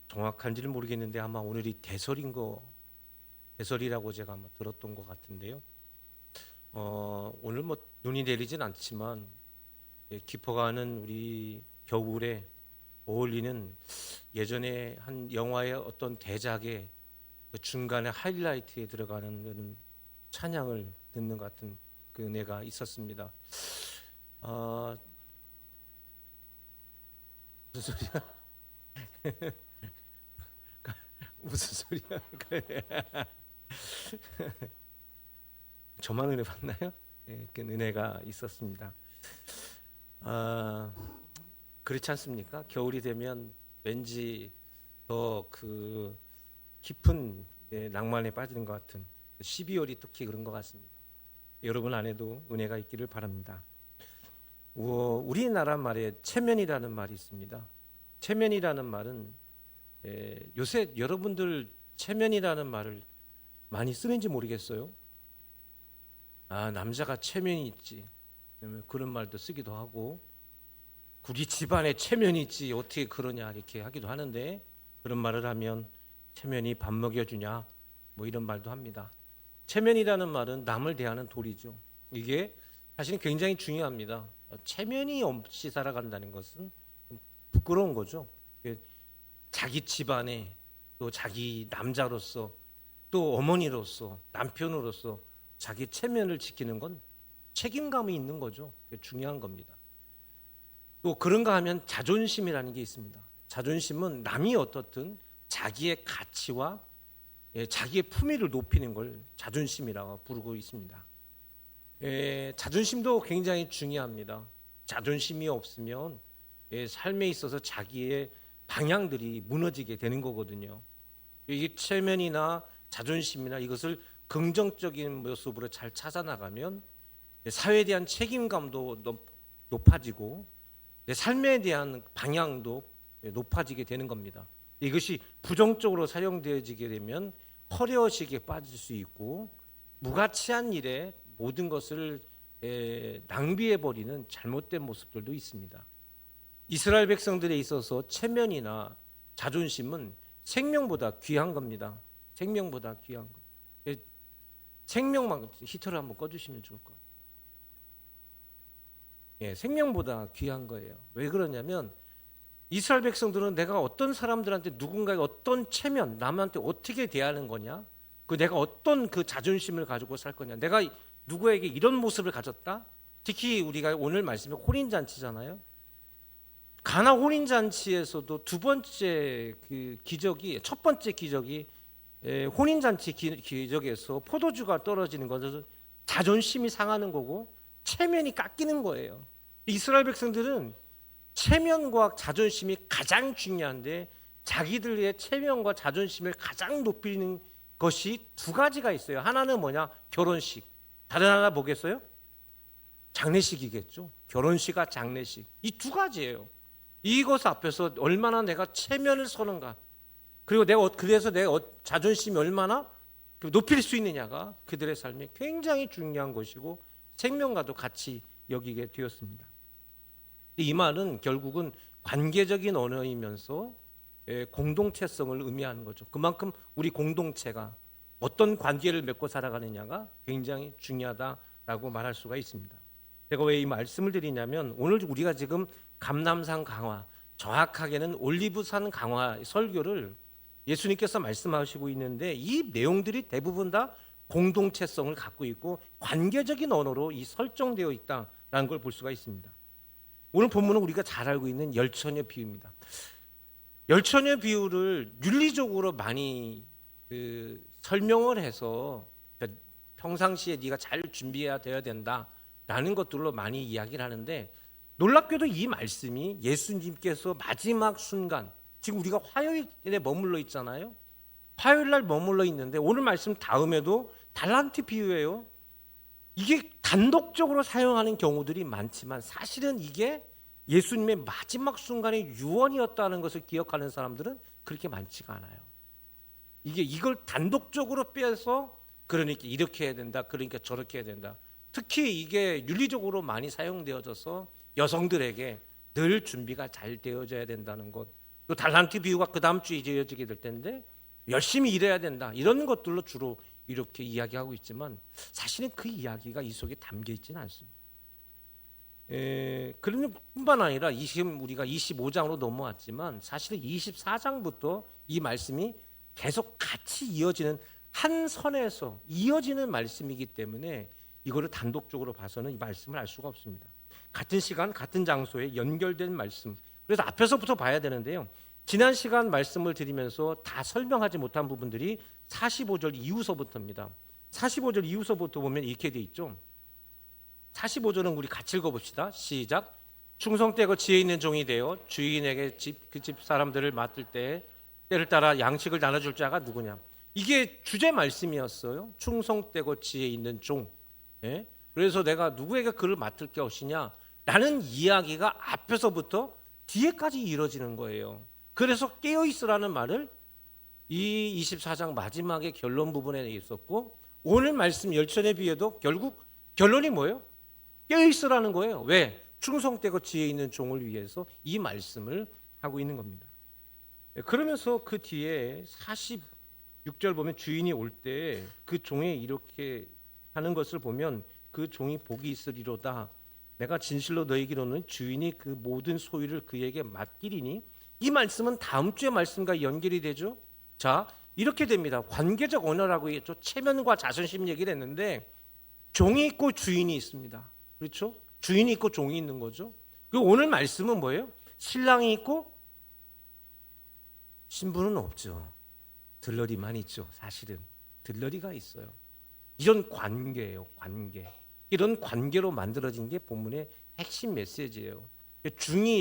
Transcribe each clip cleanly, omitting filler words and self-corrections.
정확한지는 모르겠는데 아마 오늘이 대설이라고 제가 아마 들었던 것 같은데요. 오늘 뭐 눈이 내리진 않지만 깊어가는 우리 겨울에 어울리는 예전에 한 영화의 어떤 대작의 그 중간에 하이라이트에 들어가는 그런 찬양을 듣는 것 같은 그 은혜가 있었습니다. 무슨 소리야? 무슨 소리야? 저만 은혜 받나요? 그 은혜가 있었습니다. 그렇지 않습니까? 겨울이 되면 왠지 더 그 깊은 낭만에 빠지는 것 같은 12월이 특히 그런 것 같습니다. 여러분 안에도 은혜가 있기를 바랍니다. 우리나라 말에 체면이라는 말이 있습니다. 체면이라는 말은 요새 여러분들 체면이라는 말을 많이 쓰는지 모르겠어요. 남자가 체면이 있지, 그런 말도 쓰기도 하고, 우리 집안에 체면이 있지 어떻게 그러냐 이렇게 하기도 하는데, 그런 말을 하면 체면이 밥 먹여주냐 뭐 이런 말도 합니다. 체면이라는 말은 남을 대하는 도리죠. 이게 사실은 굉장히 중요합니다. 체면이 없이 살아간다는 것은 부끄러운 거죠. 자기 집안에, 또 자기 남자로서, 또 어머니로서, 남편으로서 자기 체면을 지키는 건 책임감이 있는 거죠. 그게 중요한 겁니다. 또 그런가 하면 자존심이라는 게 있습니다. 자존심은 남이 어떻든 자기의 가치와 자기의 품위를 높이는 걸 자존심이라고 부르고 있습니다. 자존심도 굉장히 중요합니다. 자존심이 없으면 삶에 있어서 자기의 방향들이 무너지게 되는 거거든요. 이게 체면이나 자존심이나 이것을 긍정적인 모습으로 잘 찾아나가면 사회에 대한 책임감도 높아지고 내 삶에 대한 방향도 높아지게 되는 겁니다. 이것이 부정적으로 사용되어지게 되면 허례허식에 빠질 수 있고 무가치한 일에 모든 것을 낭비해버리는 잘못된 모습들도 있습니다. 이스라엘 백성들에 있어서 체면이나 자존심은 생명보다 귀한 겁니다. 생명보다 귀한 것. 생명만, 히터를 한번 꺼주시면 좋을 것 같아요. 생명보다 귀한 거예요. 왜 그러냐면 이스라엘 백성들은 내가 어떤 사람들한테 누군가의 어떤 체면, 남한테 어떻게 대하는 거냐, 내가 어떤 그 자존심을 가지고 살 거냐, 내가 누구에게 이런 모습을 가졌다. 특히 우리가 오늘 말씀이 혼인잔치잖아요. 가나 혼인잔치에서도 두 번째 그 기적이, 첫 번째 기적이 혼인잔치 기적에서 포도주가 떨어지는 것은 자존심이 상하는 거고 체면이 깎이는 거예요. 이스라엘 백성들은 체면과 자존심이 가장 중요한데 자기들의 체면과 자존심을 가장 높이는 것이 두 가지가 있어요. 하나는 뭐냐? 결혼식. 다른 하나 뭐겠어요? 장례식이겠죠. 결혼식과 장례식. 이 두 가지예요. 이것 앞에서 얼마나 내가 체면을 서는가, 그리고 그래서 내 자존심이 얼마나 높일 수 있느냐가 그들의 삶에 굉장히 중요한 것이고 생명과도 같이 여기게 되었습니다. 이 말은 결국은 관계적인 언어이면서 공동체성을 의미하는 거죠. 그만큼 우리 공동체가 어떤 관계를 맺고 살아가느냐가 굉장히 중요하다라고 말할 수가 있습니다. 제가 왜 이 말씀을 드리냐면 오늘 우리가 지금 감람산 강화, 정확하게는 올리브산 강화 설교를 예수님께서 말씀하시고 있는데 이 내용들이 대부분 다 공동체성을 갖고 있고 관계적인 언어로 설정되어 있다라는 걸 볼 수가 있습니다. 오늘 본문은 우리가 잘 알고 있는 열처녀 비유입니다. 열처녀 비유를 윤리적으로 많이 설명을 해서 평상시에 네가 잘 준비해야 되어야 된다라는 것들로 많이 이야기를 하는데, 놀랍게도 이 말씀이 예수님께서 마지막 순간, 지금 우리가 화요일에 머물러 있잖아요. 화요일 날 머물러 있는데 오늘 말씀 다음에도 달란트 비유예요. 이게 단독적으로 사용하는 경우들이 많지만 사실은 이게 예수님의 마지막 순간의 유언이었다는 것을 기억하는 사람들은 그렇게 많지가 않아요. 이걸 단독적으로 빼서 그러니까 이렇게 해야 된다, 그러니까 저렇게 해야 된다. 특히 이게 윤리적으로 많이 사용되어져서 여성들에게 늘 준비가 잘 되어져야 된다는 것, 또 달란트 비유가 그 다음 주에 이어지게 될 텐데 열심히 일해야 된다. 이런 것들로 주로 이렇게 이야기하고 있지만 사실은 그 이야기가 이 속에 담겨 있지는 않습니다. 그런 뿐만 아니라 우리가 25장으로 넘어왔지만 사실은 24장부터 이 말씀이 계속 같이 이어지는 한 선에서 이어지는 말씀이기 때문에 이거를 단독적으로 봐서는 이 말씀을 알 수가 없습니다. 같은 시간 같은 장소에 연결된 말씀. 그래서 앞에서부터 봐야 되는데요. 지난 시간 말씀을 드리면서 다 설명하지 못한 부분들이 45절 이후서부터입니다. 45절 이후서부터 보면 이렇게 돼 있죠. 45절은 우리 같이 읽어봅시다. 시작. 충성되고 지혜 있는 종이 되어 주인에게 그 집 사람들을 맡을 때 때를 따라 양식을 나눠줄 자가 누구냐. 이게 주제 말씀이었어요. 충성되고 지혜 있는 종. 예? 그래서 내가 누구에게 그를 맡을 것이냐 라는 이야기가 앞에서부터 뒤에까지 이루어지는 거예요. 그래서 깨어있으라는 말을 이 24장 마지막에 결론 부분에 있었고 오늘 말씀 열천에 비해도 결국 결론이 뭐예요? 깨어있으라는 거예요. 왜? 충성되고 지혜 있는 종을 위해서 이 말씀을 하고 있는 겁니다. 그러면서 그 뒤에 46절 보면 주인이 올 때 그 종이 이렇게 하는 것을 보면 그 종이 복이 있으리로다. 내가 진실로 너희에게로는 주인이 그 모든 소유를 그에게 맡기리니. 이 말씀은 다음 주의 말씀과 연결이 되죠. 자, 이렇게 됩니다. 관계적 언어라고 했죠. 체면과 자존심 얘기를 했는데 종이 있고 주인이 있습니다. 그렇죠? 주인이 있고 종이 있는 거죠. 그리고 오늘 말씀은 뭐예요? 신랑이 있고 신부는 없죠. 들러리만 있죠. 사실은 들러리가 있어요. 이런 관계예요. 관계. 이런 관계로 만들어진 게 본문의 핵심 메시지예요. 주인이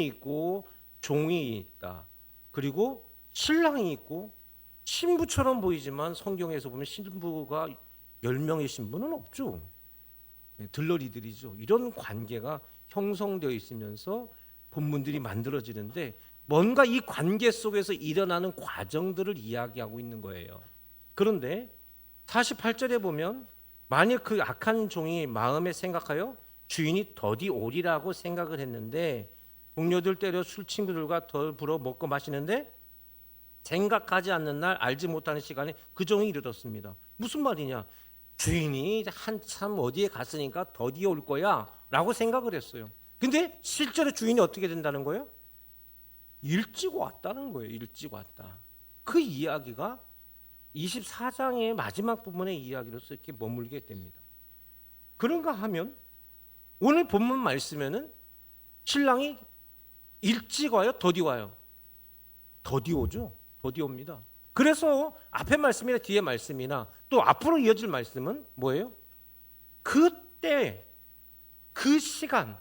있고 종이 있다. 그리고 신랑이 있고 신부처럼 보이지만 성경에서 보면 신부가 10명의 신부는 없죠. 들러리들이죠. 이런 관계가 형성되어 있으면서 본문들이 만들어지는데 뭔가 이 관계 속에서 일어나는 과정들을 이야기하고 있는 거예요. 그런데 48절에 보면 만약 그 악한 종이 마음에 생각하여 주인이 더디 오리라고 생각을 했는데 동료들 때려 술 친구들과 더불어 먹고 마시는데 생각하지 않는 날 알지 못하는 시간에 그 종이 이르렀습니다. 무슨 말이냐? 주인이 한참 어디에 갔으니까 더디 올 거야 라고 생각을 했어요. 근데 실제로 주인이 어떻게 된다는 거예요? 일찍 왔다는 거예요. 일찍 왔다. 그 이야기가 24장의 마지막 부분의 이야기로서 이렇게 머물게 됩니다. 그런가 하면 오늘 본문 말씀에는 신랑이 일찍 와요? 더디 와요? 더디 오죠. 더디 옵니다. 그래서 앞에 말씀이나 뒤에 말씀이나 또 앞으로 이어질 말씀은 뭐예요? 그때 그 시간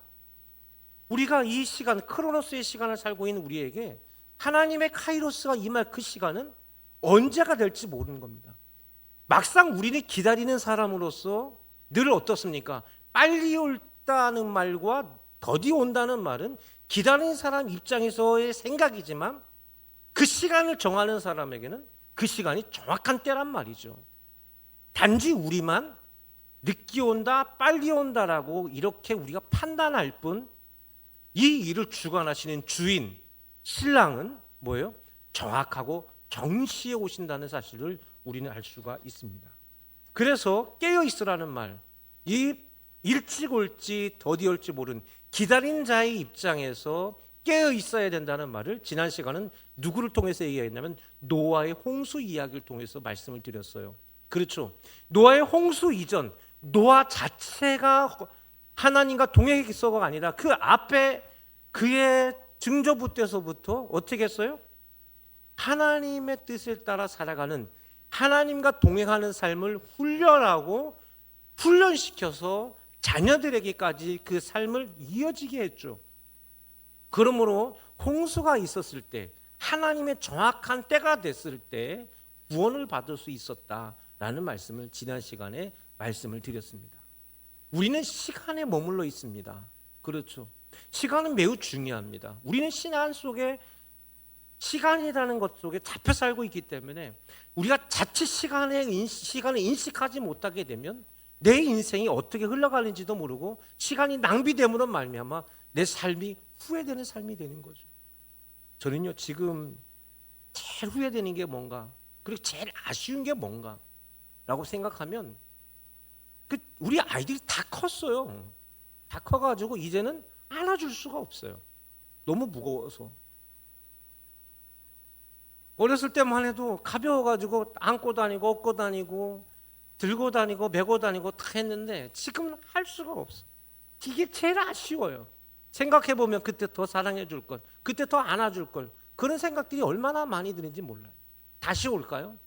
우리가 이 시간 크로노스의 시간을 살고 있는 우리에게 하나님의 카이로스가 임할 그 시간은 언제가 될지 모르는 겁니다. 막상 우리는 기다리는 사람으로서 늘 어떻습니까? 빨리 올다는 말과 더디 온다는 말은 기다리는 사람 입장에서의 생각이지만 그 시간을 정하는 사람에게는 그 시간이 정확한 때란 말이죠. 단지 우리만 늦게 온다, 빨리 온다라고 이렇게 우리가 판단할 뿐 이 일을 주관하시는 주인, 신랑은 뭐예요? 정확하고 정시에 오신다는 사실을 우리는 알 수가 있습니다. 그래서 깨어있으라는 말, 이 일찍 올지 더디 올지 모르는 기다린 자의 입장에서 깨어있어야 된다는 말을 지난 시간은 누구를 통해서 얘기했냐면 노아의 홍수 이야기를 통해서 말씀을 드렸어요. 그렇죠. 노아의 홍수 이전, 노아 자체가 하나님과 동행했어가 아니라 그 앞에 그의 증조부 때서부터 어떻게 했어요? 하나님의 뜻을 따라 살아가는 하나님과 동행하는 삶을 훈련하고 훈련시켜서 자녀들에게까지 그 삶을 이어지게 했죠. 그러므로 홍수가 있었을 때 하나님의 정확한 때가 됐을 때 구원을 받을 수 있었다라는 말씀을 지난 시간에 말씀을 드렸습니다. 우리는 시간에 머물러 있습니다. 그렇죠. 시간은 매우 중요합니다. 우리는 신앙 속에 시간이라는 것 속에 잡혀 살고 있기 때문에 우리가 자칫 시간을 인식하지 못하게 되면 내 인생이 어떻게 흘러가는지도 모르고 시간이 낭비됨으로 말미암아 내 삶이 후회되는 삶이 되는 거죠. 저는요 지금 제일 후회되는 게 뭔가, 그리고 제일 아쉬운 게 뭔가 라고 생각하면 우리 아이들이 다 컸어요. 다 커가지고 이제는 안아줄 수가 없어요. 너무 무거워서. 어렸을 때만 해도 가벼워가지고 안고 다니고 업고 다니고 들고 다니고 메고 다니고 다 했는데 지금은 할 수가 없어. 이게 제일 아쉬워요. 생각해보면 그때 더 사랑해줄 걸, 그때 더 안아줄 걸, 그런 생각들이 얼마나 많이 드는지 몰라요. 다시 올까요?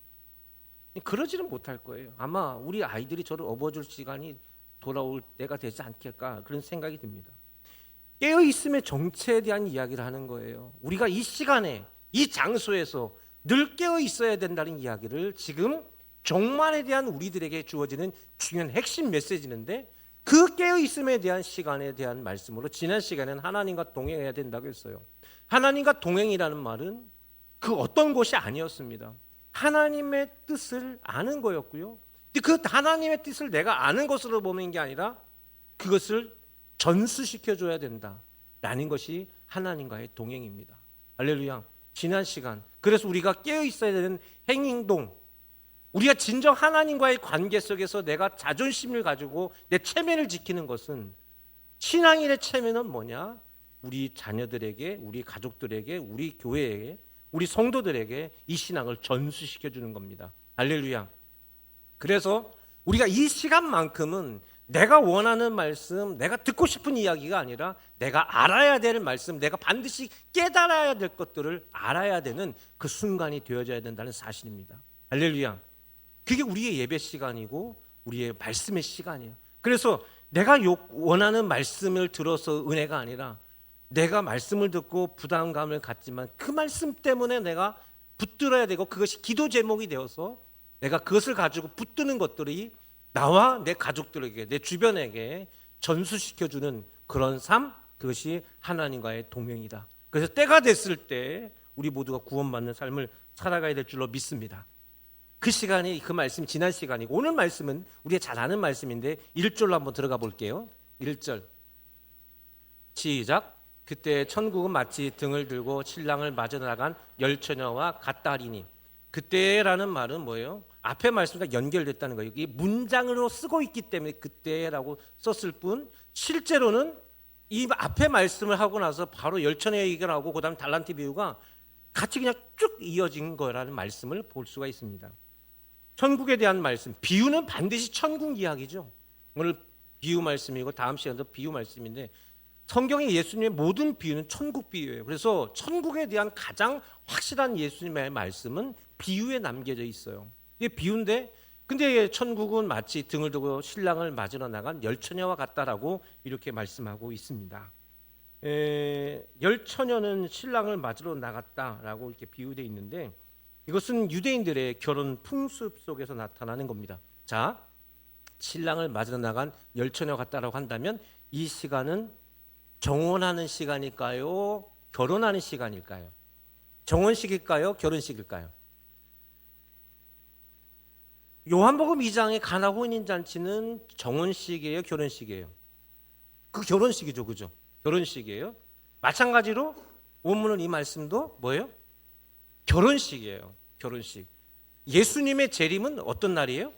그러지는 못할 거예요. 아마 우리 아이들이 저를 업어줄 시간이 돌아올 때가 되지 않겠까, 그런 생각이 듭니다. 깨어있음의 정체에 대한 이야기를 하는 거예요. 우리가 이 시간에 이 장소에서 늘 깨어 있어야 된다는 이야기를 지금 종말에 대한 우리들에게 주어지는 중요한 핵심 메시지인데, 그 깨어 있음에 대한 시간에 대한 말씀으로 지난 시간에는 하나님과 동행해야 된다고 했어요. 하나님과 동행이라는 말은 그 어떤 것이 아니었습니다. 하나님의 뜻을 아는 거였고요. 그 하나님의 뜻을 내가 아는 것으로 보는 게 아니라 그것을 전수시켜줘야 된다라는 것이 하나님과의 동행입니다. 할렐루야. 지난 시간, 그래서 우리가 깨어 있어야 되는 행동, 우리가 진정 하나님과의 관계 속에서 내가 자존심을 가지고 내 체면을 지키는 것은, 신앙인의 체면은 뭐냐? 우리 자녀들에게, 우리 가족들에게, 우리 교회에, 우리 성도들에게 이 신앙을 전수시켜주는 겁니다. 할렐루야. 그래서 우리가 이 시간만큼은 내가 원하는 말씀, 내가 듣고 싶은 이야기가 아니라 내가 알아야 될 말씀, 내가 반드시 깨달아야 될 것들을 알아야 되는 그 순간이 되어져야 된다는 사실입니다. 할렐루야. 그게 우리의 예배 시간이고 우리의 말씀의 시간이에요. 그래서 내가 원하는 말씀을 들어서 은혜가 아니라, 내가 말씀을 듣고 부담감을 갖지만 그 말씀 때문에 내가 붙들어야 되고 그것이 기도 제목이 되어서 내가 그것을 가지고 붙드는 것들이 나와 내 가족들에게, 내 주변에게 전수시켜주는 그런 삶, 그것이 하나님과의 동행이다. 그래서 때가 됐을 때 우리 모두가 구원받는 삶을 살아가야 될 줄로 믿습니다. 그 시간이, 그 말씀이 지난 시간이고, 오늘 말씀은 우리가 잘 아는 말씀인데 1절로 한번 들어가 볼게요. 1절 시작. 그때 천국은 마치 등을 들고 신랑을 맞아 나간 열처녀와 같다리니. 그때라는 말은 뭐예요? 앞에 말씀과 연결됐다는 거예요. 이게 문장으로 쓰고 있기 때문에 그때라고 썼을 뿐, 실제로는 이 앞에 말씀을 하고 나서 바로 열처녀 얘기가 나오고 그 다음 달란트 비유가 같이 그냥 쭉 이어진 거라는 말씀을 볼 수가 있습니다. 천국에 대한 말씀, 비유는 반드시 천국 이야기죠. 오늘 비유 말씀이고 다음 시간도 비유 말씀인데, 성경의 예수님의 모든 비유는 천국 비유예요. 그래서 천국에 대한 가장 확실한 예수님의 말씀은 비유에 남겨져 있어요. 이게 비유인데, 근데 천국은 마치 등을 두고 신랑을 맞으러 나간 열처녀와 같다라고 이렇게 말씀하고 있습니다. 열처녀는 신랑을 맞으러 나갔다라고 이렇게 비유되어 있는데, 이것은 유대인들의 결혼 풍습 속에서 나타나는 겁니다. 자, 신랑을 맞으러 나간 열처녀 같다라고 한다면 이 시간은 정혼하는 시간일까요? 결혼하는 시간일까요? 정혼식일까요? 결혼식일까요? 요한복음 2장의 가나 혼인잔치는 정혼식이에요? 결혼식이에요? 그 결혼식이죠, 그죠? 결혼식이에요. 마찬가지로 원문은 이 말씀도 뭐예요? 결혼식이에요. 결혼식. 예수님의 재림은 어떤 날이에요?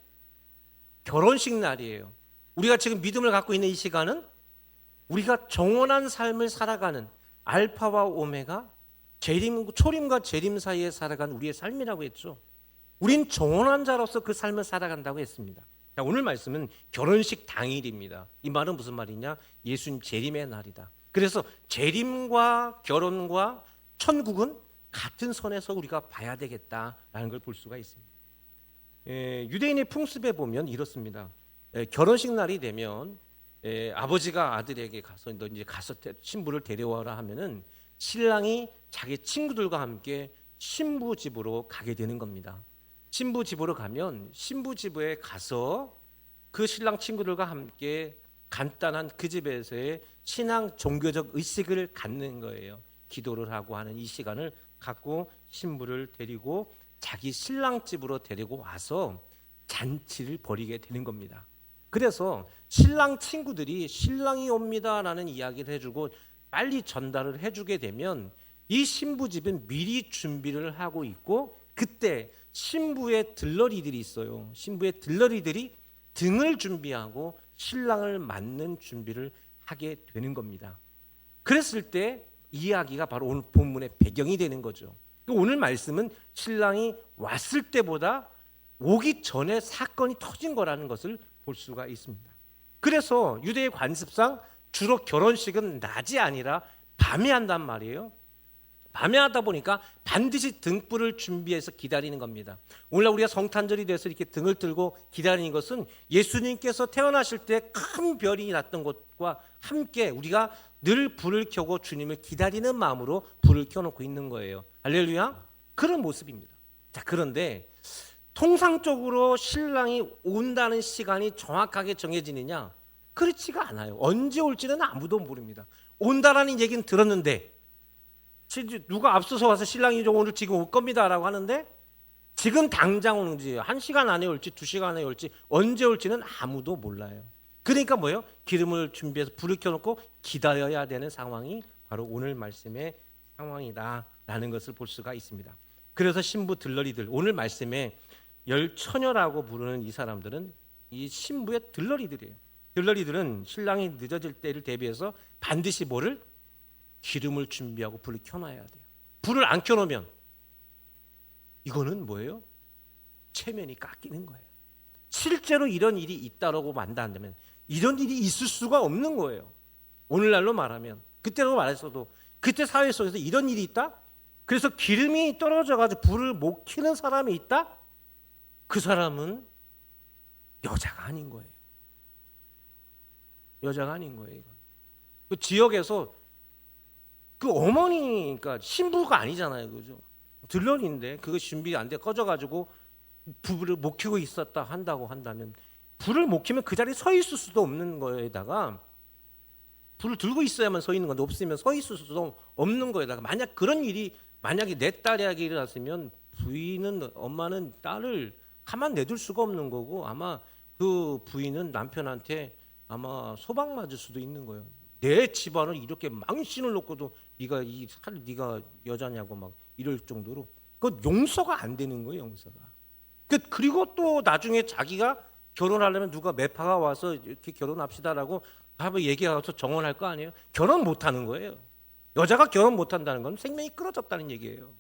결혼식 날이에요. 우리가 지금 믿음을 갖고 있는 이 시간은 우리가 정혼한 삶을 살아가는, 알파와 오메가, 초림과 재림 사이에 살아가는 우리의 삶이라고 했죠. 우린 정혼한 자로서 그 삶을 살아간다고 했습니다. 자, 오늘 말씀은 결혼식 당일입니다. 이 말은 무슨 말이냐? 예수님 재림의 날이다. 그래서 재림과 결혼과 천국은 같은 선에서 우리가 봐야 되겠다라는 걸 볼 수가 있습니다. 유대인의 풍습에 보면 이렇습니다. 결혼식 날이 되면 아버지가 아들에게 가서 너 이제 가서 신부를 데려와라 하면은 신랑이 자기 친구들과 함께 신부 집으로 가게 되는 겁니다. 신부 집으로 가면 신부 집에 가서 그 신랑 친구들과 함께 간단한 그 집에서의 신앙 종교적 의식을 갖는 거예요. 기도를 하고 하는 이 시간을 갖고 신부를 데리고 자기 신랑 집으로 데리고 와서 잔치를 벌이게 되는 겁니다. 그래서 신랑 친구들이 신랑이 옵니다라는 이야기를 해주고 빨리 전달을 해주게 되면 이 신부 집은 미리 준비를 하고 있고 그때 신부의 들러리들이 있어요. 신부의 들러리들이 등을 준비하고 신랑을 맞는 준비를 하게 되는 겁니다. 그랬을 때 이야기가 바로 오늘 본문의 배경이 되는 거죠. 오늘 말씀은 신랑이 왔을 때보다 오기 전에 사건이 터진 거라는 것을 볼 수가 있습니다. 그래서 유대의 관습상 주로 결혼식은 낮이 아니라 밤에 한단 말이에요. 밤에 하다 보니까 반드시 등불을 준비해서 기다리는 겁니다. 오늘날 우리가 성탄절이 돼서 이렇게 등을 들고 기다리는 것은 예수님께서 태어나실 때 큰 별이 났던 것과 함께 우리가 늘 불을 켜고 주님을 기다리는 마음으로 불을 켜놓고 있는 거예요. 할렐루야. 그런 모습입니다. 자, 그런데 통상적으로 신랑이 온다는 시간이 정확하게 정해지느냐? 그렇지가 않아요. 언제 올지는 아무도 모릅니다. 온다라는 얘기는 들었는데 누가 앞서서 와서 신랑이 오늘 지금 올 겁니다라고 하는데 지금 당장 오는지 1시간 안에 올지 2시간 안에 올지 언제 올지는 아무도 몰라요. 그러니까 뭐예요? 기름을 준비해서 불을 켜놓고 기다려야 되는 상황이 바로 오늘 말씀의 상황이다라는 것을 볼 수가 있습니다. 그래서 신부 들러리들, 오늘 말씀에 열처녀라고 부르는 이 사람들은 이 신부의 들러리들이에요. 들러리들은 신랑이 늦어질 때를 대비해서 반드시 뭐를? 기름을 준비하고 불을 켜놔야 돼요. 불을 안 켜놓으면 이거는 뭐예요? 체면이 깎이는 거예요. 실제로 이런 일이 있다라고 만다면 이런 일이 있을 수가 없는 거예요. 오늘날로 말하면 그때로 말했어도 그때 사회 속에서 이런 일이 있다? 그래서 기름이 떨어져가지고 불을 못 켜는 사람이 있다? 그 사람은 여자가 아닌 거예요. 여자가 아닌 거예요. 이건. 그 지역에서 그 어머니, 그러니까 신부가 아니잖아요, 그죠? 들러리인데 그거 준비 안 돼 꺼져가지고 불을 못 켜고 있었다 한다고 한다면 불을 못 켜면 그 자리에 서 있을 수도 없는 거에다가 불을 들고 있어야만 서 있는 건데 없으면 서 있을 수도 없는 거에다가 만약 그런 일이 만약에 내 딸에게 일어났으면 부인은 엄마는 딸을 가만 내둘 수가 없는 거고 아마 그 부인은 남편한테 아마 소방 맞을 수도 있는 거예요. 내 집안을 이렇게 망신을 놓고도 네가 여자냐고 막 이럴 정도로 그 용서가 안 되는 거예요, 용서가. 그리고 또 나중에 자기가 결혼하려면 누가 매파가 와서 이렇게 결혼합시다라고 한번 얘기하고서 정언할 거 아니에요? 결혼 못 하는 거예요. 여자가 결혼 못 한다는 건 생명이 끊어졌다는 얘기예요.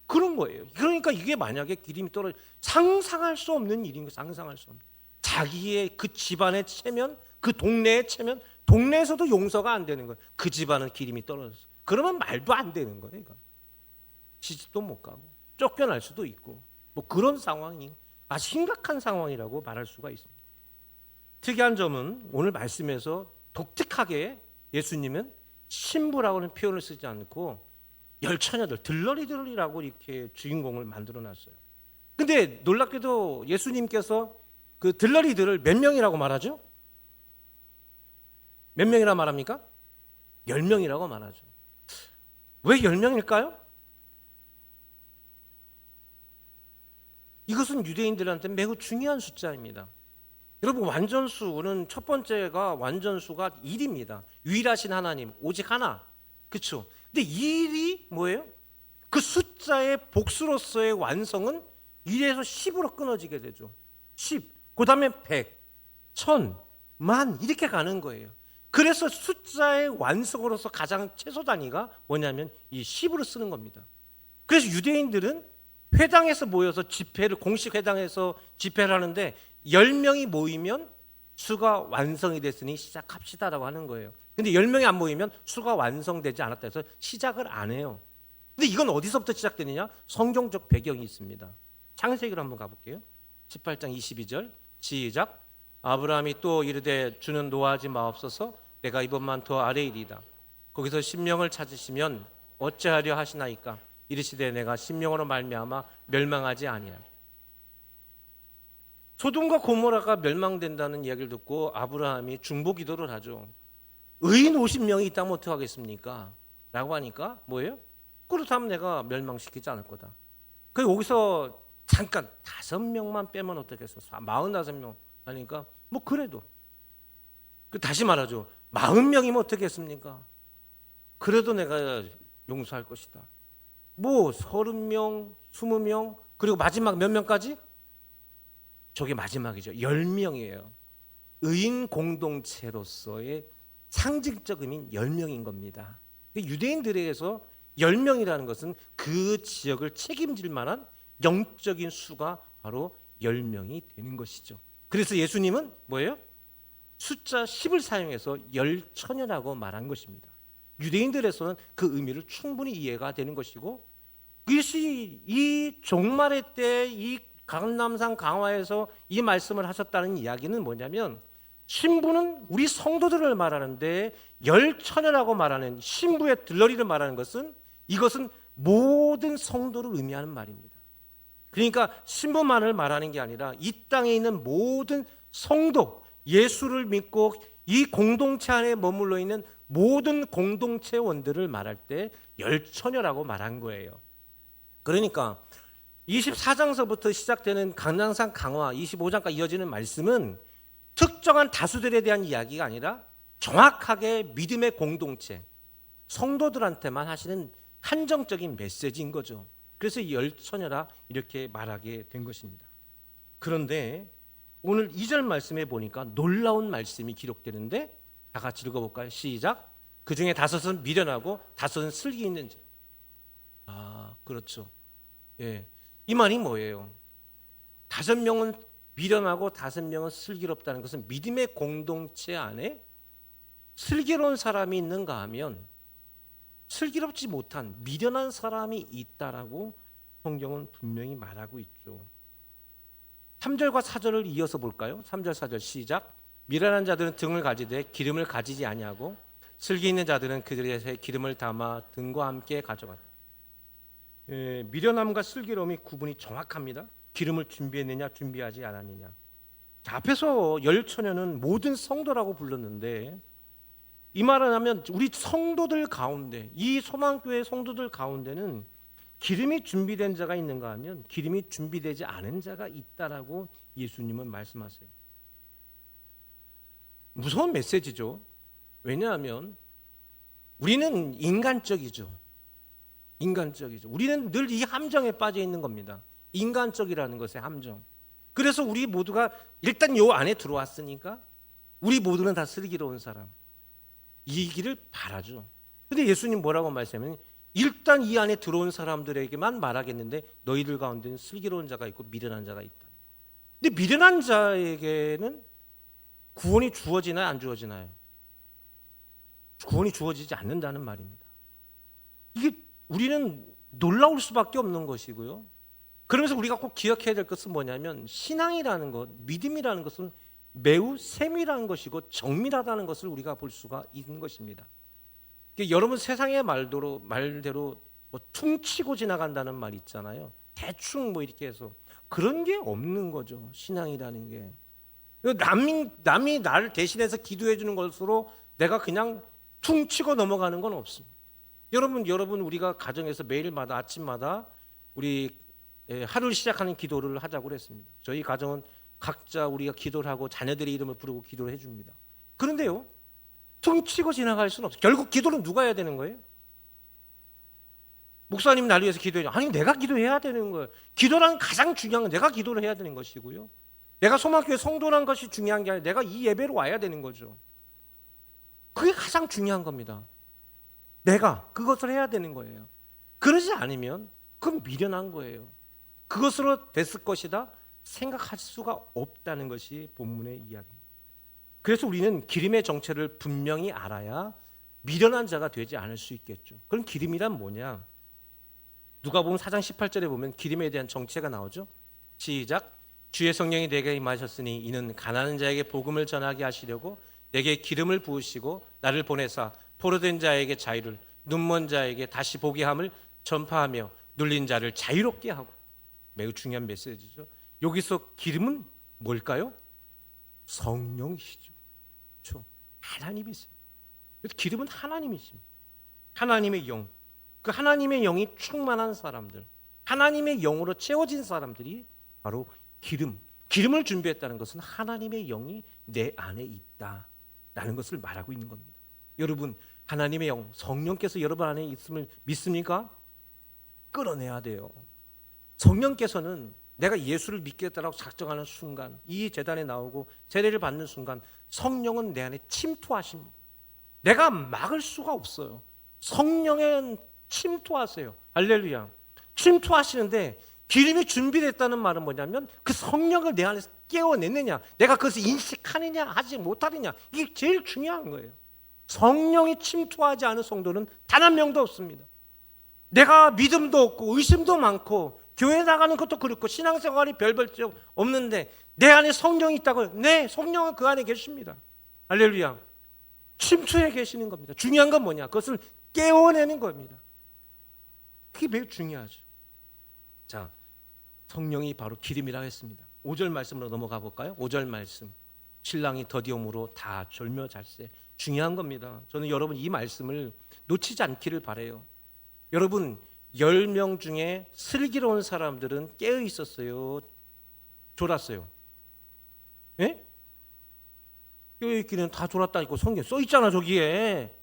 그런 거예요. 그러니까 이게 만약에 기름이 떨어져 상상할 수 없는 일인 거예요. 상상할 수 없는. 자기의 그 집안의 체면, 그 동네의 체면, 동네에서도 용서가 안 되는 거예요. 그 집안은 기름이 떨어졌어. 그러면 말도 안 되는 거예요. 이건. 시집도 못 가고 쫓겨날 수도 있고 뭐 그런 상황이 아주 심각한 상황이라고 말할 수가 있습니다. 특이한 점은 오늘 말씀에서 독특하게 예수님은 신부라고는 표현을 쓰지 않고 열처녀들, 들러리들이라고 이렇게 주인공을 만들어 놨어요. 근데 놀랍게도 예수님께서 그 들러리들을 몇 명이라고 말하죠? 몇 명이라 말합니까? 10명이라고 말하죠. 왜 10명일까요? 이것은 유대인들한테 매우 중요한 숫자입니다. 여러분 완전수는 첫 번째가 완전수가 1입니다. 유일하신 하나님, 오직 하나. 그렇죠? 근데 1이 뭐예요? 그 숫자의 복수로서의 완성은 1에서 10으로 끊어지게 되죠. 10, 그 다음에 100, 1000, 만 이렇게 가는 거예요. 그래서 숫자의 완성으로서 가장 최소 단위가 뭐냐면 이 10으로 쓰는 겁니다. 그래서 유대인들은 회당에서 모여서 집회를 공식 회당에서 집회를 하는데 10명이 모이면 수가 완성이 됐으니 시작합시다라고 하는 거예요. 근데 10명이 안 모이면 수가 완성되지 않았다 해서 시작을 안 해요. 근데 이건 어디서부터 시작되느냐? 성경적 배경이 있습니다. 창세기로 한번 가볼게요. 18장 22절 시작. 아브라함이 또 이르되 주는 노하지 마옵소서 내가 이번만 더 아뢰이리이다. 거기서 심령을 찾으시면 어찌하려 하시나이까? 이르시되 내가 심령으로 말미암아 멸망하지 아니하리. 소돔과 고모라가 멸망된다는 이야기를 듣고 아브라함이 중보기도를 하죠. 의인 50명이 있다면 어떡하겠습니까? 라고 하니까 뭐예요? 그렇다면 내가 멸망시키지 않을 거다. 그리고 여기서 잠깐 5명만 빼면 어떻겠어? 45명 하니까 뭐 그래도 다시 말하죠. 40명이면 어떻겠습니까? 그래도 내가 용서할 것이다. 뭐 30명, 20명, 그리고 마지막 몇 명까지? 저게 마지막이죠. 10명이에요. 의인 공동체로서의 상징적 의미인 10명인 겁니다. 유대인들에게서 10명이라는 것은 그 지역을 책임질 만한 영적인 수가 바로 10명이 되는 것이죠. 그래서 예수님은 뭐예요? 숫자 10을 사용해서 열처녀라고 말한 것입니다. 유대인들에서는 그 의미를 충분히 이해가 되는 것이고, 이것이 이 종말의 때 이 강남산 강화에서 이 말씀을 하셨다는 이야기는 뭐냐면, 신부는 우리 성도들을 말하는데 열처녀라고 말하는 신부의 들러리를 말하는 것은, 이것은 모든 성도를 의미하는 말입니다. 그러니까 신부만을 말하는 게 아니라 이 땅에 있는 모든 성도, 예수를 믿고 이 공동체 안에 머물러 있는 모든 공동체원들을 말할 때 열처녀라고 말한 거예요. 그러니까 24장서부터 시작되는 강남산 강화 25장까지 이어지는 말씀은 특정한 다수들에 대한 이야기가 아니라 정확하게 믿음의 공동체, 성도들한테만 하시는 한정적인 메시지인 거죠. 그래서 열처녀라 이렇게 말하게 된 것입니다. 그런데 오늘 2절 말씀에 보니까 놀라운 말씀이 기록되는데, 다 같이 읽어볼까요? 시작. 그 중에 5은 미련하고 5은 슬기 있는 자. 그렇죠. 예, 이 말이 뭐예요? 5명은 미련하고 5명은 슬기롭다는 것은 믿음의 공동체 안에 슬기로운 사람이 있는가 하면 슬기롭지 못한 미련한 사람이 있다라고 성경은 분명히 말하고 있죠. 3절과 4절을 이어서 볼까요? 3절 4절 시작. 미련한 자들은 등을 가지되 기름을 가지지 아니하고 슬기 있는 자들은 그들의 새 기름을 담아 등과 함께 가져갔다. 미련함과 슬기로움이 구분이 정확합니다. 기름을 준비했느냐 준비하지 않았느냐. 자, 앞에서 열처녀는 모든 성도라고 불렀는데, 이 말을 하면 우리 성도들 가운데, 이 소망교회 성도들 가운데는 기름이 준비된 자가 있는가 하면 기름이 준비되지 않은 자가 있다라고 예수님은 말씀하세요. 무서운 메시지죠. 왜냐하면 우리는 인간적이죠. 우리는 늘 이 함정에 빠져 있는 겁니다. 인간적이라는 것의 함정. 그래서 우리 모두가 일단 요 안에 들어왔으니까 우리 모두는 다 슬기로운 사람, 이기를 바라죠. 근데 예수님 뭐라고 말씀하면, 일단 이 안에 들어온 사람들에게만 말하겠는데 너희들 가운데는 슬기로운 자가 있고 미련한 자가 있다. 근데 미련한 자에게는 구원이 주어지나요, 안 주어지나요? 구원이 주어지지 않는다는 말입니다. 이게 우리는 놀라울 수밖에 없는 것이고요. 그러면서 우리가 꼭 기억해야 될 것은 뭐냐면, 신앙이라는 것, 믿음이라는 것은 매우 세밀한 것이고 정밀하다는 것을 우리가 볼 수가 있는 것입니다. 여러분, 세상의 말대로 뭐 퉁치고 지나간다는 말 있잖아요. 대충 뭐 이렇게 해서 그런 게 없는 거죠. 신앙이라는 게 남이 나를 대신해서 기도해 주는 것으로 내가 그냥 퉁치고 넘어가는 건 없습니다. 여러분 우리가 가정에서 매일마다 아침마다 우리 하루를 시작하는 기도를 하자고 그랬습니다. 저희 가정은 각자 우리가 기도를 하고 자녀들의 이름을 부르고 기도를 해줍니다. 그런데요, 퉁치고 지나갈 수는 없어요. 결국 기도는 누가 해야 되는 거예요? 목사님 날 위해서 기도해줘. 아니, 내가 기도해야 되는 거예요. 기도란 가장 중요한 건 내가 기도를 해야 되는 것이고요. 내가 소망교회 성도란 것이 중요한 게 아니라 내가 이 예배로 와야 되는 거죠. 그게 가장 중요한 겁니다. 내가 그것을 해야 되는 거예요. 그러지 않으면 그건 미련한 거예요. 그것으로 됐을 것이다 생각할 수가 없다는 것이 본문의 이야기입니다. 그래서 우리는 기름의 정체를 분명히 알아야 미련한 자가 되지 않을 수 있겠죠. 그럼 기름이란 뭐냐? 누가복음 4장 18절에 보면 기름에 대한 정체가 나오죠. 시작. 주의 성령이 내게 임하셨으니 이는 가난한 자에게 복음을 전하게 하시려고 내게 기름을 부으시고 나를 보내사 포로된 자에게 자유를, 눈먼 자에게 다시 보게 함을 전파하며 눌린 자를 자유롭게 하고. 매우 중요한 메시지죠. 여기서 기름은 뭘까요? 성령이시죠. 그렇죠? 하나님이세요. 기름은 하나님이십니다. 하나님의 영, 그 하나님의 영이 충만한 사람들, 하나님의 영으로 채워진 사람들이 바로 기름을 준비했다는 것은 하나님의 영이 내 안에 있다라는 것을 말하고 있는 겁니다. 여러분, 하나님의 영, 성령께서 여러분 안에 있음을 믿습니까? 끌어내야 돼요. 성령께서는 내가 예수를 믿겠다라고 작정하는 순간, 이 제단에 나오고 세례를 받는 순간 성령은 내 안에 침투하십니다. 내가 막을 수가 없어요. 성령은 침투하세요. 할렐루야. 침투하시는데 기름이 준비됐다는 말은 뭐냐면 그 성령을 내 안에서 깨워냈느냐, 내가 그것을 인식하느냐 하지 못하느냐, 이게 제일 중요한 거예요. 성령이 침투하지 않은 성도는 단 한 명도 없습니다. 내가 믿음도 없고 의심도 많고 교회 나가는 것도 그렇고 신앙생활이 별볼적 없는데 내 안에 성령이 있다고요? 네, 성령은 그 안에 계십니다. 할렐루야. 침투해 계시는 겁니다. 중요한 건 뭐냐? 그것을 깨워내는 겁니다. 그게 매우 중요하죠. 자, 성령이 바로 기름이라고 했습니다. 5절 말씀으로 넘어가 볼까요? 5절 말씀. 신랑이 더디옴으로 다 절묘잘세. 중요한 겁니다. 저는 여러분 이 말씀을 놓치지 않기를 바라요. 여러분 10명 중에 슬기로운 사람들은 깨어 있었어요? 졸았어요? 예? 깨어 있기는 다 졸았다니까 성경에 써 있잖아. 저기에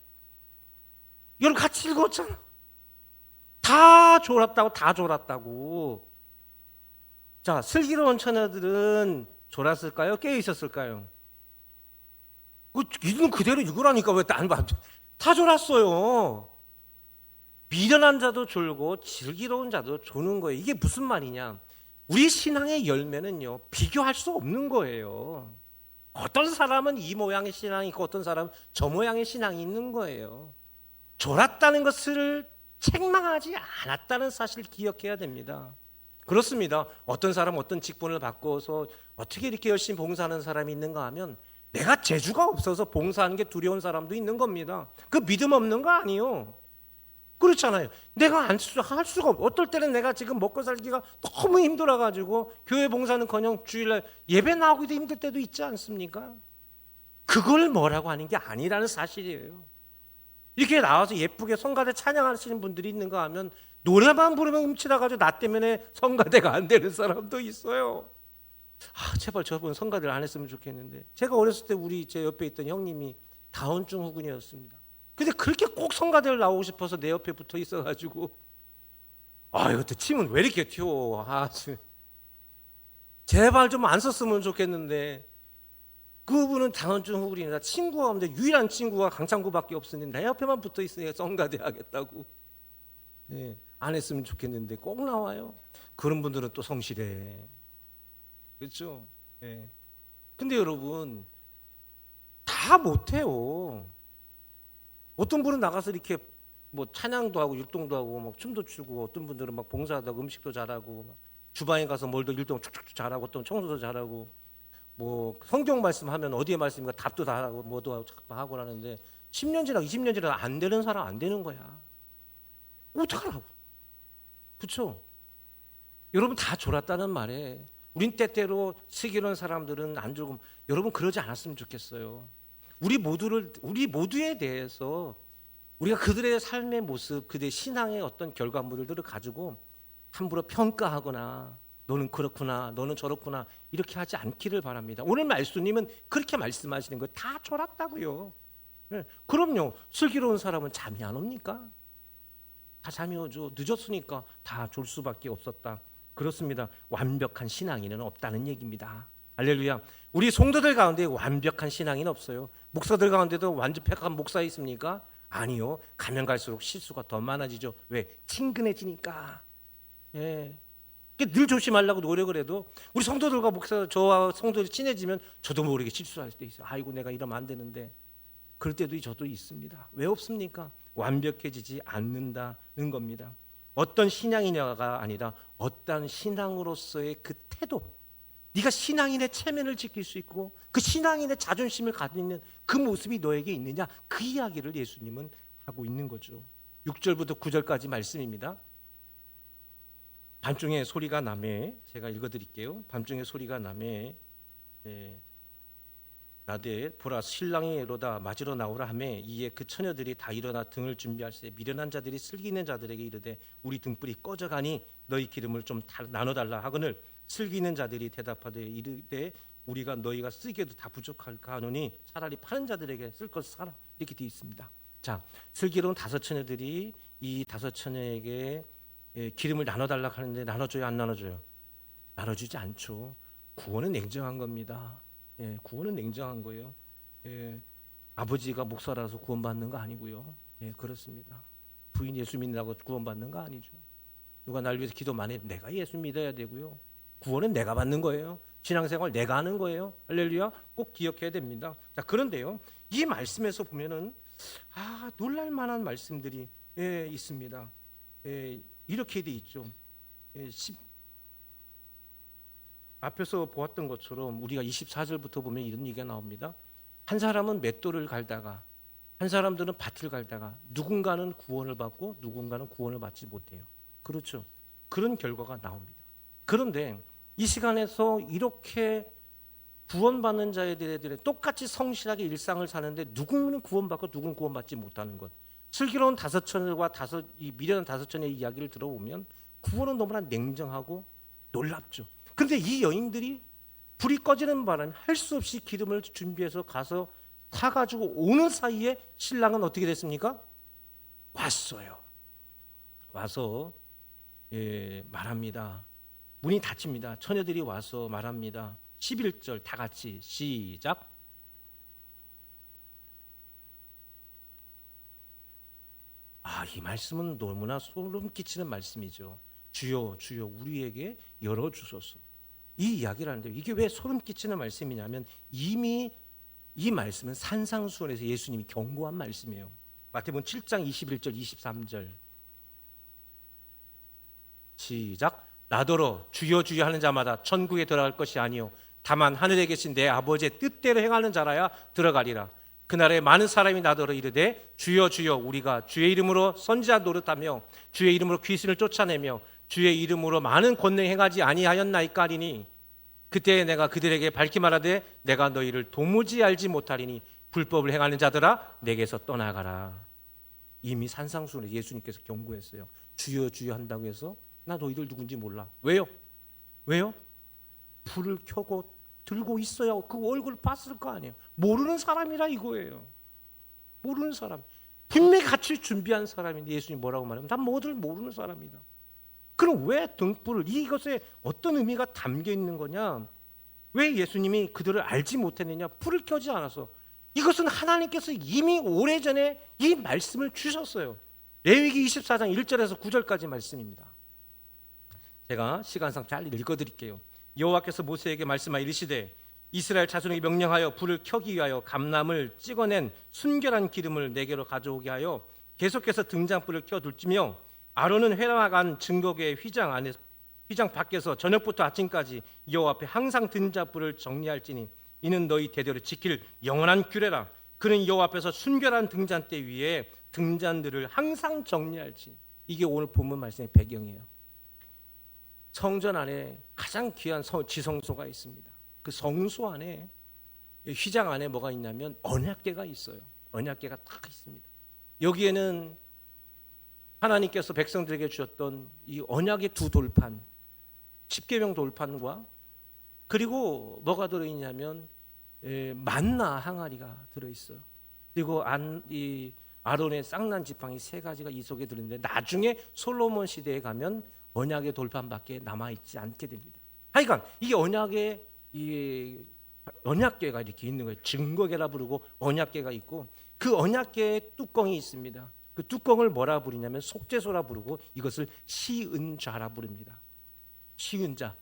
여러분 같이 읽었잖아. 다 졸았다고. 자, 슬기로운 처녀들은 졸았을까요? 깨어 있었을까요? 이건 그대로 읽으라니까 왜 안 봐? 다 졸았어요. 미련한 자도 졸고 슬기로운 자도 조는 거예요. 이게 무슨 말이냐? 우리 신앙의 열매는요, 비교할 수 없는 거예요. 어떤 사람은 이 모양의 신앙이 있고 어떤 사람은 저 모양의 신앙이 있는 거예요. 졸았다는 것을 책망하지 않았다는 사실을 기억해야 됩니다. 그렇습니다. 어떤 사람 어떤 직분을 바꿔서 어떻게 이렇게 열심히 봉사하는 사람이 있는가 하면 내가 재주가 없어서 봉사하는 게 두려운 사람도 있는 겁니다. 그 믿음 없는 거 아니에요. 그렇잖아요. 내가 할 수가 없어. 어떨 때는 내가 지금 먹고 살기가 너무 힘들어가지고 교회 봉사는커녕 주일날 예배 나오기도 힘들 때도 있지 않습니까? 그걸 뭐라고 하는 게 아니라는 사실이에요. 이렇게 나와서 예쁘게 성가대 찬양하시는 분들이 있는가 하면 노래만 부르면 움츠러가지고 나 때문에 성가대가 안 되는 사람도 있어요. 제발 저분 성가대를 안 했으면 좋겠는데. 제가 어렸을 때 제 옆에 있던 형님이 다운증 후군이었습니다. 근데 그렇게 꼭 성가대를 나오고 싶어서 내 옆에 붙어 있어가지고 이것도 침은 왜 이렇게 튀어. 제발 좀 안 썼으면 좋겠는데. 그분은 다운증 후군이라 친구가 없는데 유일한 친구가 강창구밖에 없으니 내 옆에만 붙어 있으니까 성가대 하겠다고. 안 했으면 좋겠는데 꼭 나와요. 그런 분들은 또 성실해. 그렇죠? 근데 여러분 다 못해요. 어떤 분은 나가서 이렇게 뭐 찬양도 하고 율동도 하고 막 춤도 추고, 어떤 분들은 막 봉사도 하고 음식도 잘하고, 막 주방에 가서 뭘도 율동 축축 잘하고, 어떤 청소도 잘하고, 뭐 성경 말씀하면 어디에 말씀인가 답도 다 하고 뭐도 하고 하는데 10년 지나고 20년 지나고 안 되는 사람 안 되는 거야. 어떡하라고. 그렇죠? 여러분 다 졸았다는 말에 우린 때때로 슬기로운 사람들은 안 졸고, 여러분 그러지 않았으면 좋겠어요. 우리 모두에 대해서 우리가 그들의 삶의 모습, 그들의 신앙의 어떤 결과물들을 가지고 함부로 평가하거나 너는 그렇구나, 너는 저렇구나 이렇게 하지 않기를 바랍니다. 오늘 말씀님은 그렇게 말씀하시는 거예요. 다 졸았다고요. 그럼요. 슬기로운 사람은 잠이 안 옵니까? 다 잠이 오죠. 늦었으니까 다 졸 수밖에 없었다. 그렇습니다. 완벽한 신앙인은 없다는 얘기입니다. 할렐루야. 우리 성도들 가운데 완벽한 신앙인은 없어요. 목사들 가운데도 완벽한 목사 있습니까? 아니요. 가면 갈수록 실수가 더 많아지죠. 왜? 친근해지니까. 늘 조심하려고 노력을 해도 우리 성도들과 저와 성도들이 친해지면 저도 모르게 실수할 때 있어요. 아이고 내가 이러면 안 되는데. 그럴 때도 저도 있습니다. 왜 없습니까? 완벽해지지 않는다는 겁니다. 어떤 신앙이냐가 아니라 어떤 신앙으로서의 그 태도, 네가 신앙인의 체면을 지킬 수 있고 그 신앙인의 자존심을 가지고 있는 그 모습이 너에게 있느냐, 그 이야기를 예수님은 하고 있는 거죠. 6절부터 9절까지 말씀입니다. 밤중에 소리가 나매, 제가 읽어드릴게요. 밤중에 소리가 나매 나되 보라 신랑이 이로다 맞으러 나오라 하매 이에 그 처녀들이 다 일어나 등을 준비할세 미련한 자들이 슬기 있는 자들에게 이르되 우리 등불이 꺼져가니 너희 기름을 좀 나눠달라 하거늘 슬기 있는 자들이 대답하되 이르되 우리가 너희가 쓰기에도 다 부족할까 하노니 차라리 파는 자들에게 쓸 것을 사라 이렇게 되어 있습니다. 자, 슬기로운 다섯 처녀들이 이 다섯 처녀에게 기름을 나눠달라고 하는데 나눠줘요, 안 나눠줘요? 나눠주지 않죠. 구원은 냉정한 겁니다. 구원은 냉정한 거예요. 아버지가 목사라서 구원받는 거 아니고요. 그렇습니다. 부인 예수 믿는다고 구원받는 거 아니죠. 누가 날 위해서 기도 많이 해, 내가 예수 믿어야 되고요. 구원은 내가 받는 거예요. 신앙생활 내가 하는 거예요. 할렐루야. 꼭 기억해야 됩니다. 자, 그런데요, 이 말씀에서 보면은 놀랄 만한 말씀들이 있습니다. 이렇게 돼 있죠. 앞에서 보았던 것처럼 우리가 24절부터 보면 이런 얘기가 나옵니다. 한 사람은 맷돌을 갈다가, 한 사람들은 밭을 갈다가, 누군가는 구원을 받고 누군가는 구원을 받지 못해요. 그렇죠. 그런 결과가 나옵니다. 그런데 이 시간에서 이렇게 구원받는 자들의 똑같이 성실하게 일상을 사는데 누구는 구원받고 누구는 구원받지 못하는 것. 슬기로운 다섯 처녀와 이 미련한 다섯 처녀의 이야기를 들어보면 구원은 너무나 냉정하고 놀랍죠. 그런데 이 여인들이 불이 꺼지는 바람에 할 수 없이 기름을 준비해서 가서 타가지고 오는 사이에 신랑은 어떻게 됐습니까? 왔어요. 와서 말합니다. 문이 닫힙니다. 처녀들이 와서 말합니다. 11절 다 같이 시작. 이 말씀은 너무나 소름 끼치는 말씀이죠. 주여 주여 우리에게 열어주소서. 이 이야기를 하는데 이게 왜 소름 끼치는 말씀이냐면 이미 이 말씀은 산상수훈에서 예수님이 경고한 말씀이에요. 마태복음 7장 21절 23절 시작. 나더러 주여 주여 하는 자마다 천국에 들어갈 것이 아니요 다만 하늘에 계신 내 아버지의 뜻대로 행하는 자라야 들어가리라. 그날에 많은 사람이 나더러 이르되 주여 주여 우리가 주의 이름으로 선지자 노릇하며 주의 이름으로 귀신을 쫓아내며 주의 이름으로 많은 권능 행하지 아니하였나이까 하리니 그때 내가 그들에게 밝히 말하되 내가 너희를 도무지 알지 못하리니 불법을 행하는 자들아 내게서 떠나가라. 이미 산상수훈에 예수님께서 경고했어요. 주여 주여 한다고 해서 나 너희들 누군지 몰라. 왜요? 불을 켜고 들고 있어야 그 얼굴 봤을 거 아니에요. 모르는 사람이라 이거예요. 모르는 사람. 분명히 같이 준비한 사람인데 예수님 뭐라고 말하면 다 뭐들 모르는 사람이다. 그럼 왜 등불을, 이것에 어떤 의미가 담겨 있는 거냐? 왜 예수님이 그들을 알지 못했느냐? 불을 켜지 않아서. 이것은 하나님께서 이미 오래전에 이 말씀을 주셨어요. 레위기 24장 1절에서 9절까지 말씀입니다. 제가 시간상 잘 읽어드릴게요. 여호와께서 모세에게 말씀하여 이르시되 이스라엘 자손에게 명령하여 불을 켜기 위하여 감람을 찍어낸 순결한 기름을 내게로 가져오게 하여 계속해서 등잔불을 켜둘지며 아론은 회막안 증거궤의 휘장 밖에서 저녁부터 아침까지 여호와 앞에 항상 등잔불을 정리할지니 이는 너희 대대로 지킬 영원한 규례라. 그는 여호와 앞에서 순결한 등잔대 위에 등잔들을 항상 정리할지. 이게 오늘 본문 말씀의 배경이에요. 성전 안에 가장 귀한 지성소가 있습니다. 그 성소 안에 휘장 안에 뭐가 있냐면 언약궤가 있어요. 언약궤가 딱 있습니다. 여기에는 하나님께서 백성들에게 주셨던 이 언약의 두 돌판, 십계명 돌판과 그리고 뭐가 들어있냐면 만나 항아리가 들어있어요. 그리고 이 아론의 쌍난 지팡이 세 가지가 이 속에 들어있는데 나중에 솔로몬 시대에 가면 언약의 돌판밖에 남아있지 않게 됩니다. 하여간 이게 언약궤가 이렇게 있는 거예요. 증거궤라 부르고 언약궤가 있고 그 언약궤에 뚜껑이 있습니다. 그 뚜껑을 뭐라 부르냐면 속죄소라 부르고 이것을 시은좌라 부릅니다. 시은좌,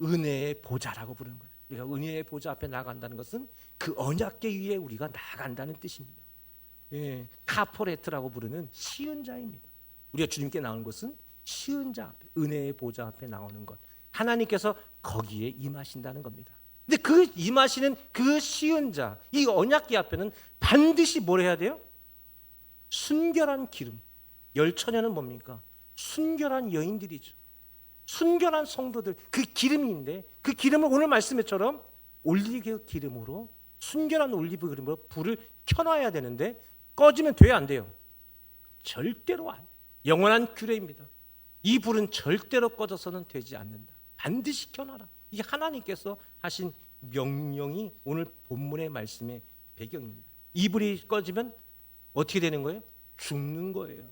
은혜의 보좌라고 부르는 거예요. 우리가 은혜의 보좌 앞에 나간다는 것은 그 언약궤 위에 우리가 나간다는 뜻입니다. 카포레트라고 부르는 시은좌입니다. 우리가 주님께 나오는 것은 시은좌 앞에, 은혜의 보좌 앞에 나오는 것. 하나님께서 거기에 임하신다는 겁니다. 근데 그 임하시는 그 시은좌, 이 언약궤 앞에는 반드시 뭘 해야 돼요? 순결한 기름. 열 처녀는 뭡니까? 순결한 여인들이죠. 순결한 성도들. 그 기름인데 그 기름을 오늘 말씀처럼 올리브 기름으로, 순결한 올리브 기름으로 불을 켜놔야 되는데 꺼지면 돼요, 안 돼요? 절대로 안. 영원한 규례입니다. 이 불은 절대로 꺼져서는 되지 않는다. 반드시 켜놔라. 이게 하나님께서 하신 명령이 오늘 본문의 말씀의 배경입니다. 이 불이 꺼지면 어떻게 되는 거예요? 죽는 거예요.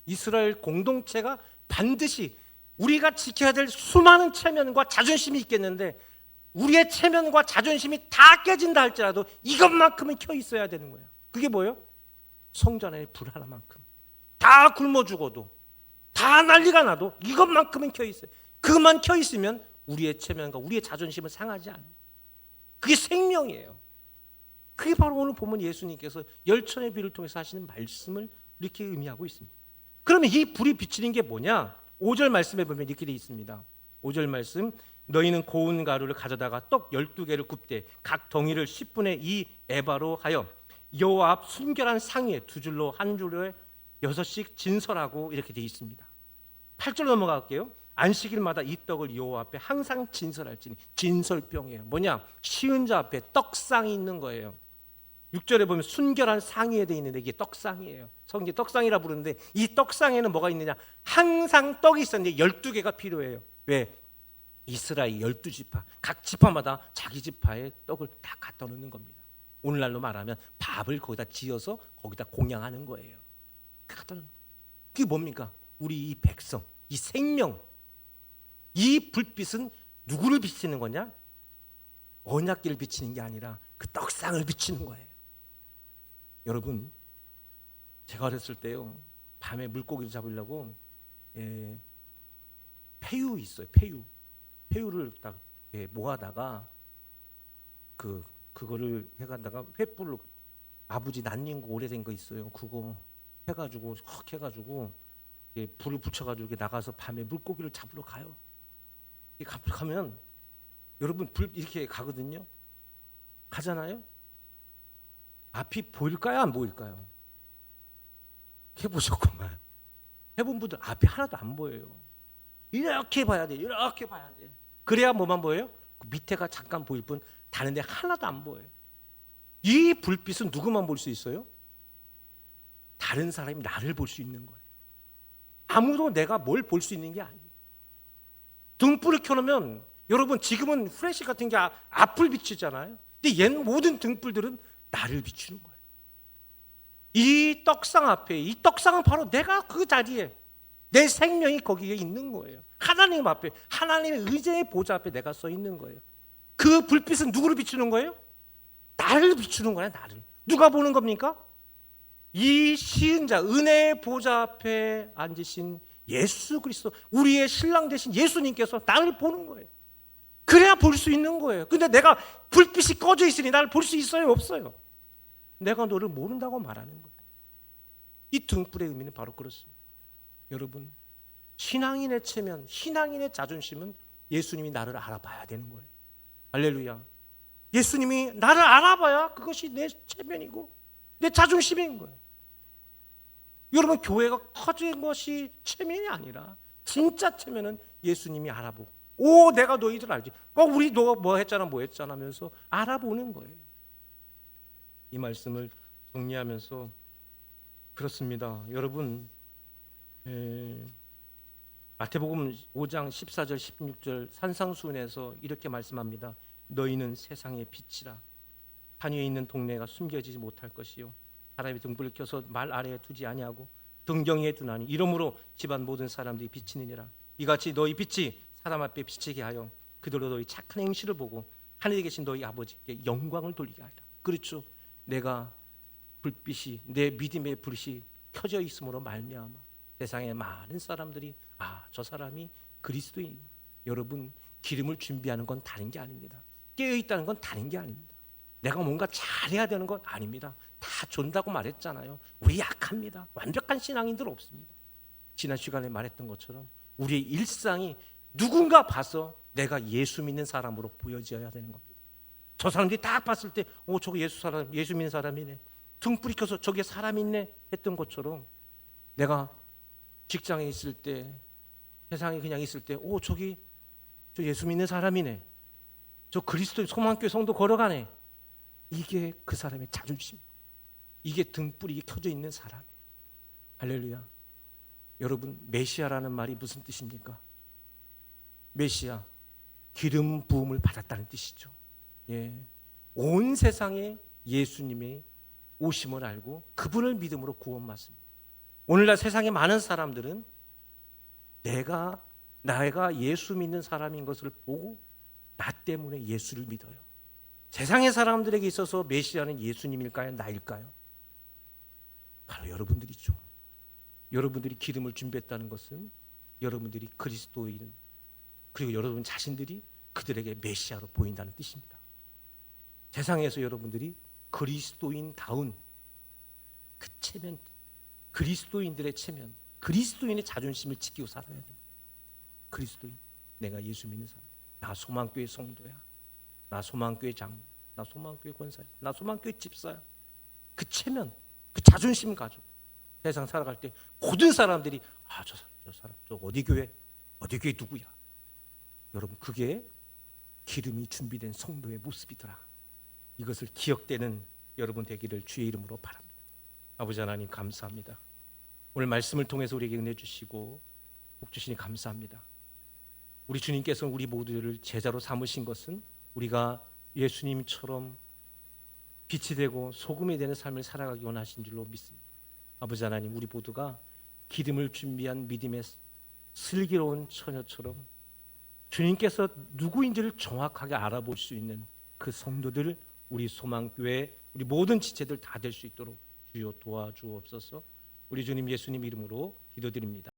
이스라엘 공동체가 반드시 우리가 지켜야 될 수많은 체면과 자존심이 있겠는데 우리의 체면과 자존심이 다 깨진다 할지라도 이것만큼은 켜 있어야 되는 거예요. 그게 뭐예요? 성전 안에 불 하나만큼. 다 굶어 죽어도 다 난리가 나도 이것만큼은 켜 있어요. 그것만 켜 있으면 우리의 체면과 우리의 자존심은 상하지 않아요. 그게 생명이에요. 그게 바로 오늘 보면 예수님께서 열천의 비를 통해서 하시는 말씀을 이렇게 의미하고 있습니다. 그러면 이 불이 비치는 게 뭐냐? 5절 말씀에 보면 이렇게 되어 있습니다. 5절 말씀, 너희는 고운 가루를 가져다가 떡 12개를 굽되 각 덩이를 10분의 2 에바로 하여 여호와 앞 순결한 상위에 두 줄로 한 줄로에 6씩 진설하고 이렇게 되어 있습니다. 8절 넘어갈게요. 안식일마다 이 떡을 여호와 앞에 항상 진설할지니. 진설병이에요. 뭐냐? 쉬운 자 앞에 떡상이 있는 거예요. 6절에 보면 순결한 상위에 되어 있는데 이게 떡상이에요. 성경 떡상이라 부르는데 이 떡상에는 뭐가 있느냐? 항상 떡이 있었는데 12개가 필요해요. 왜? 이스라엘 12지파, 각 지파마다 자기 지파에 떡을 다 갖다 놓는 겁니다. 오늘날로 말하면 밥을 거기다 지어서 거기다 공양하는 거예요. 갖다 놓는 거예요. 그게 뭡니까? 우리 이 백성, 이 생명, 이 불빛은 누구를 비치는 거냐? 언약궤를 비치는 게 아니라 그 떡상을 비치는 거예요. 여러분, 제가 어렸을 때요, 밤에 물고기를 잡으려고 폐유 있어요. 폐유를 딱 모아다가 그거를 해가다가 횃불로 아버지 난닝 거 오래된 거 있어요. 그거 해가지고 확 해가지고 불을 붙여가지고 이렇게 나가서 밤에 물고기를 잡으러 가요. 가면 여러분 불 이렇게 가거든요. 가잖아요. 앞이 보일까요? 안 보일까요? 해보셨구만. 해본 분들 앞이 하나도 안 보여요. 이렇게 봐야 돼. 이렇게 봐야 돼. 그래야 뭐만 보여요? 그 밑에가 잠깐 보일 뿐 다른 데 하나도 안 보여요. 이 불빛은 누구만 볼 수 있어요? 다른 사람이 나를 볼 수 있는 거예요. 아무도 내가 뭘 볼 수 있는 게 아니에요. 등불을 켜놓으면 여러분 지금은 후레쉬 같은 게 앞을 비추잖아요. 근데 옛 모든 등불들은 나를 비추는 거예요. 이 떡상 앞에, 이 떡상은 바로 내가 그 자리에 내 생명이 거기에 있는 거예요. 하나님 앞에, 하나님의 의제의 보좌 앞에 내가 서 있는 거예요. 그 불빛은 누구를 비추는 거예요? 나를 비추는 거예요. 나를. 누가 보는 겁니까? 이 시은자, 은혜의 보좌 앞에 앉으신 예수 그리스도, 우리의 신랑 되신 예수님께서 나를 보는 거예요. 그래야 볼 수 있는 거예요. 근데 내가 불빛이 꺼져 있으니 나를 볼 수 있어요? 없어요? 내가 너를 모른다고 말하는 거예요. 이 등불의 의미는 바로 그렇습니다. 여러분, 신앙인의 체면, 신앙인의 자존심은 예수님이 나를 알아봐야 되는 거예요. 할렐루야. 예수님이 나를 알아봐야 그것이 내 체면이고 내 자존심인 거예요. 여러분, 교회가 커진 것이 체면이 아니라 진짜 체면은 예수님이 알아보고, 오, 내가 너희들 알지, 우리 너가 뭐 했잖아 하면서 알아보는 거예요. 이 말씀을 정리하면서 그렇습니다. 여러분, 마태복음 5장 14절 16절 산상수훈에서 이렇게 말씀합니다. 너희는 세상의 빛이라. 산 위에 있는 동네가 숨겨지지 못할 것이요 사람이 등불을 켜서 말 아래에 두지 아니하고 등경위에 두나니 이러므로 집안 모든 사람들이 비치느니라. 이같이 너희 빛이 사람 앞에 비치게 하여 그들로 너희 착한 행실을 보고 하늘에 계신 너희 아버지께 영광을 돌리게 하리라. 그렇죠. 내가 불빛이, 내 믿음의 불빛이 켜져 있음으로 말미암아 세상에 많은 사람들이 저 사람이 그리스도인. 여러분, 기름을 준비하는 건 다른 게 아닙니다. 깨어있다는 건 다른 게 아닙니다. 내가 뭔가 잘해야 되는 건 아닙니다. 다 존다고 말했잖아요. 우리 약합니다. 완벽한 신앙인들 없습니다. 지난 시간에 말했던 것처럼 우리의 일상이 누군가 봐서 내가 예수 믿는 사람으로 보여져야 되는 겁니다. 저 사람들이 딱 봤을 때 저거 예수 믿는 사람이네, 등불이 켜서 저게 사람 있네 했던 것처럼 내가 직장에 있을 때, 세상에 그냥 있을 때 저기 저 예수 믿는 사람이네, 저 그리스도 소망교회 성도 걸어가네, 이게 그 사람의 자존심, 이게 등불이 켜져 있는 사람이에요. 할렐루야. 여러분, 메시아라는 말이 무슨 뜻입니까? 메시아, 기름 부음을 받았다는 뜻이죠. 온 세상에 예수님의 오심을 알고 그분을 믿음으로 구원받습니다. 오늘날 세상에 많은 사람들은 내가 예수 믿는 사람인 것을 보고 나 때문에 예수를 믿어요. 세상의 사람들에게 있어서 메시아는 예수님일까요? 나일까요? 바로 여러분들이죠. 여러분들이 기름을 준비했다는 것은 여러분들이 그리스도인, 그리고 여러분 자신들이 그들에게 메시아로 보인다는 뜻입니다. 세상에서 여러분들이 그리스도인다운 그 체면, 그리스도인들의 체면, 그리스도인의 자존심을 지키고 살아야 됩니다. 그리스도인, 내가 예수 믿는 사람, 나 소망교회 성도야, 나 소망교회 장로, 나 소망교회 권사야, 나 소망교회 집사야. 그 체면, 그 자존심 가지고 세상 살아갈 때 모든 사람들이 저 사람 저 어디 교회 누구야. 여러분, 그게 기름이 준비된 성도의 모습이더라. 이것을 기억되는 여러분 되기를 주의 이름으로 바랍니다. 아버지 하나님, 감사합니다. 오늘 말씀을 통해서 우리에게 은혜 주시고 복 주시니 감사합니다. 우리 주님께서 우리 모두를 제자로 삼으신 것은 우리가 예수님처럼 빛이 되고 소금이 되는 삶을 살아가기 원하신 줄로 믿습니다. 아버지 하나님, 우리 모두가 기름을 준비한 믿음의 슬기로운 처녀처럼 주님께서 누구인지를 정확하게 알아볼 수 있는 그 성도들, 우리 소망교회, 우리 모든 지체들 다 될 수 있도록 주여 도와주옵소서. 우리 주님 예수님 이름으로 기도드립니다.